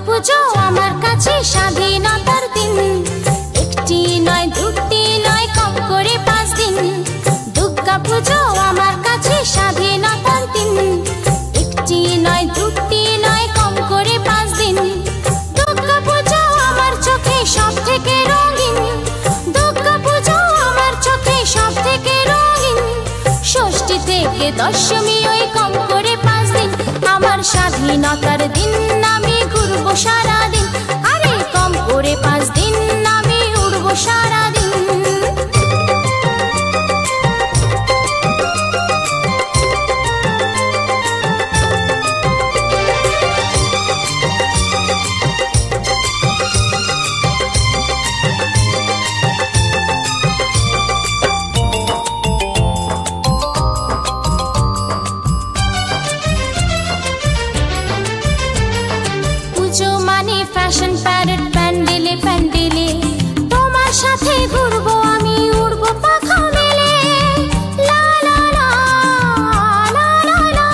পুজো আমার কাছে স্বাধীনতার দিন, একটি নয় দুটি নয় কম করে 5 দিন। দুর্গা পুজো আমার কাছে স্বাধীনতার দিন, একটি নয় দুটি নয় কম করে 5 দিন। দুর্গা পুজো আমার চোখে সব থেকে রঙিন, দুর্গা পুজো আমার চোখে সব থেকে রঙিন। ষষ্ঠী থেকে দশমী ওই কম করে 5 দিন। আমার স্বাধীনতার দিন আমি ঘুরবো সারাদিন, আরে কম করে 5 দিন আমি উড়বো সারাদিন। পুজো মানে ফ্যাশন প্যারেড, প্যান্ডেলে প্যান্ডেলে তোমার সাথে ঘুরবো আমি, উড়বো পাখা মেলে। লা লা লা লা লা লা।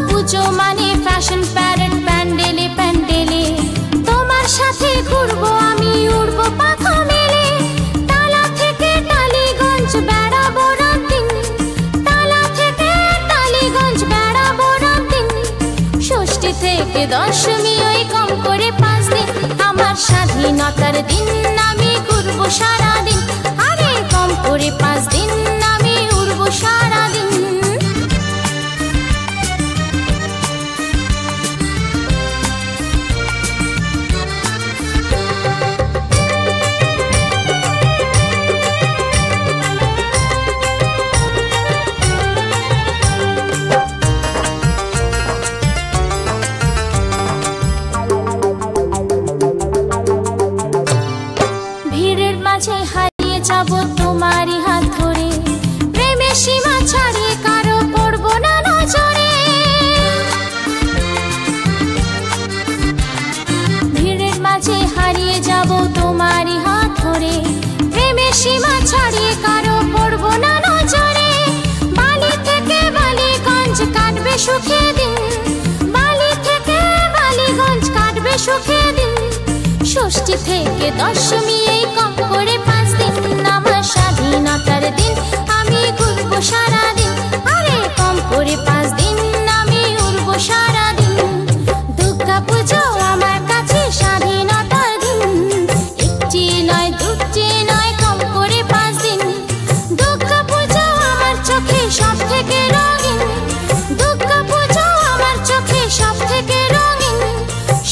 পুজো মানে ফ্যাশন প্যারেড, প্যান্ডেলে প্যান্ডেলে তোমার সাথে ঘুরবো আমি, উড়বো পাখা মেলে। তালা থেকে টালিগঞ্জ বেড়াবো রাতদিন, তালা থেকে টালিগঞ্জ বেড়াবো রাতদিন। ষষ্ঠী থেকে দশমী ওই কম করে 5 দিন। আমার স্বাধীনতার দিন আমি ঘুরবো সারাদিন, আরে কম করে 5 দিন আমি উড়বো সারাদিন। ভিড়ের মাঝে হারিয়ে যাব তোমারই হাত ধরে, প্রেমের সীমা ছাড়িয়ে কারো পড়বো না নজরে। ভিড়ের মাঝে হারিয়ে যাব তোমারই হাত ধরে, প্রেমের সীমা ছাড়িয়ে কারো পড়বো না নজরে। বালি থেকে বালিগঞ্জ কাটবে সুখে দিন, বালি থেকে বালিগঞ্জ কাটবে সুখে দিন। ষষ্ঠী থেকে দশমী এই কম করে 5 দিন। আমার স্বাধীনতার দিন আমি ঘুরবো সারাদিন, আরে কম করে 5 দিন আমি উড়বো সারাদিন। দুর্গা পুজো আমার কাছে স্বাধীনতার দিন, একটি নয় দুটি নয় কম করে 5 দিন। দুর্গা পুজো আমার চোখে সব থেকে রঙিন, দুর্গা পুজো আমার চোখে সব থেকে রঙিন।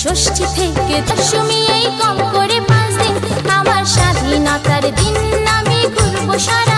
ষষ্ঠী থেকে দশমী এই কম করে 5 দিন। আমার স্বাধীনতার দিন আমি ঘুরবো সারা